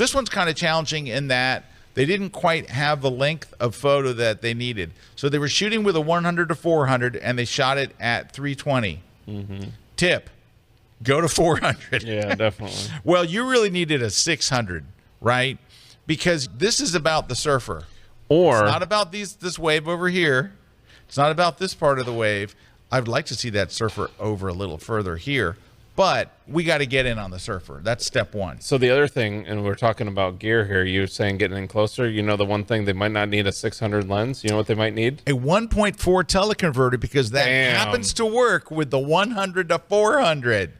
This one's kind of challenging in that they didn't quite have the length of photo that they needed. So they were shooting with a 100 to 400, and they shot it at 320. Tip, go to 400. Yeah, definitely. Well, you really needed a 600, right? Because this is about the surfer. Or It's not about this wave over here. It's not about this part of the wave. I'd like to see that surfer over a little further here, but we got to get in on the surfer. That's step one. so the other thing, and we're talking about gear here, you were saying getting in closer. You know, the one thing they might not need a 600 lens. You know what they might need? A 1.4 teleconverter, because that happens to work with the 100 to 400.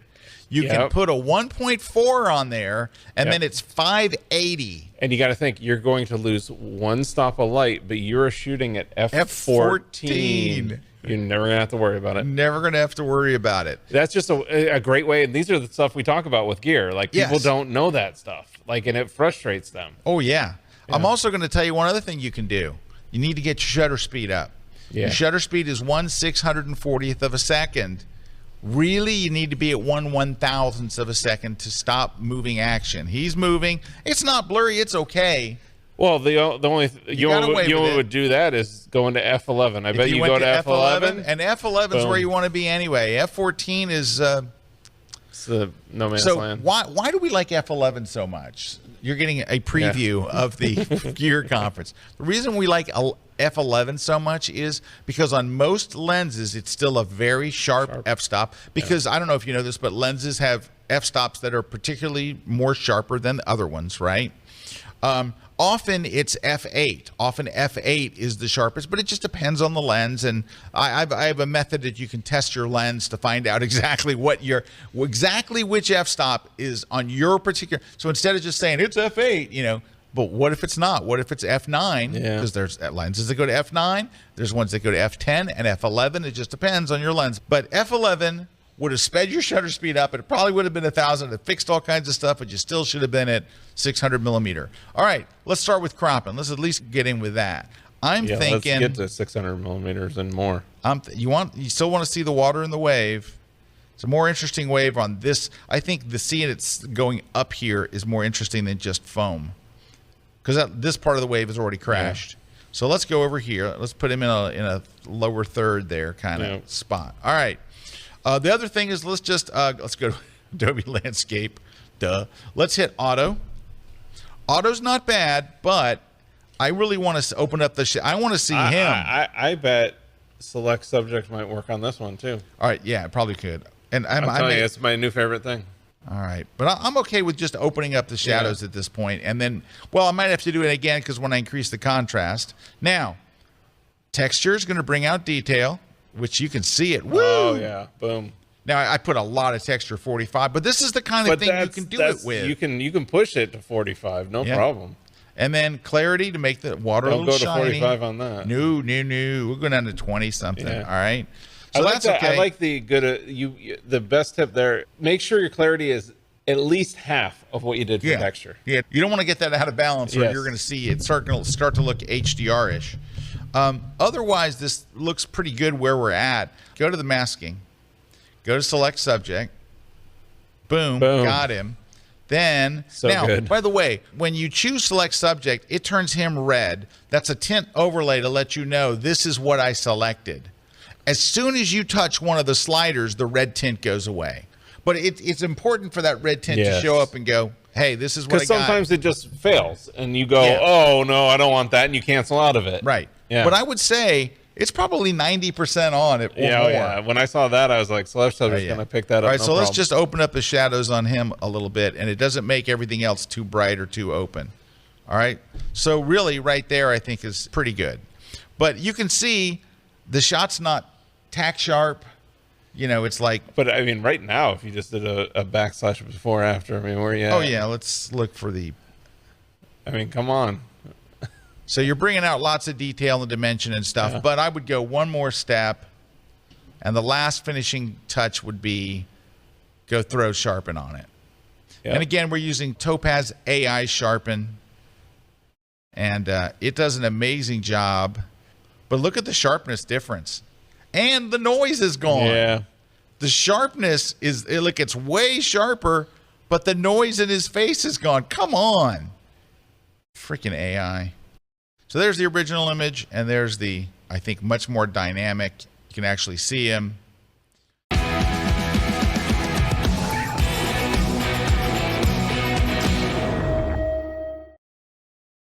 You can put a 1.4 on there, and then it's 580. And you got to think, you're going to lose one stop of light, but you're shooting at F14. You're never going to have to worry about it. Never going to have to worry about it. That's just a great way. And these are the stuff we talk about with gear. Like, people don't know that stuff. Like, and it frustrates them. Oh, yeah. I'm also going to tell you one other thing you can do. You need to get your shutter speed up. Your shutter speed is 1/640th of a second. Really, you need to be at 1/1000th of a second to stop moving action. He's moving. It's not blurry. It's okay. Well, the only you would do that is go into F11. I bet you go to F11. And F11 is where you want to be anyway. F14 is it's the no man's land. Why do we like F11 so much? You're getting a preview of the gear conference. The reason we like F11 so much is because on most lenses, it's still a very sharp f-stop. Because I don't know if you know this, but lenses have f-stops that are particularly more sharper than the other ones, right? Often it's F8. Often F8 is the sharpest, but it just depends on the lens. And I have a method that you can test your lens to find out exactly which f-stop is on your particular. So instead of just saying it's F8, but what if it's not? What if it's F9? Because there's lenses that go to F9. There's ones that go to F10 and F11. It just depends on your lens. But F11 would have sped your shutter speed up. It probably would have been 1,000. It fixed all kinds of stuff, but you still should have been at 600 millimeter. All right, let's start with cropping. Let's at least get in with that. I'm thinking, let's get to 600 millimeters and more. You still want to see the water in the wave. It's a more interesting wave on this. I think seeing it's going up here is more interesting than just foam, because this part of the wave has already crashed. So let's go over here. Let's put him in a lower third there kind of spot. All right. The other thing is let's go to Adobe Landscape. Let's hit auto. Auto's not bad, but I really want to open up I want to see him. I bet select subject might work on this one too. All right, yeah, it probably could. And I'm telling you, it's my new favorite thing. All right, but I'm okay with just opening up the shadows at this point, and then, I might have to do it again because when I increase the contrast. Now, texture is going to bring out detail, which you can see it. Woo! Oh yeah, boom. Now I put a lot of texture, 45, but this is the kind of thing you can do it with. You can push it to 45, no problem. And then clarity to make the water a little shiny. Don't go to 45 on that. No. We're going down to 20 something. Yeah. All right. So that's okay. I like the the best tip there. Make sure your clarity is at least half of what you did for texture. Yeah. You don't want to get that out of balance, or you're going to see it start to look HDR-ish. Otherwise, this looks pretty good where we're at. Go to the masking. Go to select subject. Boom. Got him. Then, good. By the way, when you choose select subject, it turns him red. That's a tint overlay to let you know this is what I selected. As soon as you touch one of the sliders, the red tint goes away. But it's important for that red tint to show up and go, hey, this is what I got. Because sometimes it just fails, and you go, oh, no, I don't want that, and you cancel out of it. Right. Yeah. But I would say it's probably 90% on it or more. Yeah. When I saw that, I was like, select subject's going to pick that up. All right, so let's just open up the shadows on him a little bit, and it doesn't make everything else too bright or too open. All right? So really, right there, I think is pretty good. But you can see the shot's not tack sharp. It's like... But, I mean, right now, if you just did a backslash before after, I mean, where are you at? Oh, yeah, let's look for the... I mean, come on. So you're bringing out lots of detail and dimension and stuff, but I would go one more step, and the last finishing touch would be go throw sharpen on it. Yep. And again, we're using Topaz AI Sharpen, and it does an amazing job. But look at the sharpness difference. And the noise is gone. Yeah. The sharpness it's way sharper, but the noise in his face is gone. Come on. Freaking AI. So there's the original image, and there's the, I think, much more dynamic. You can actually see him.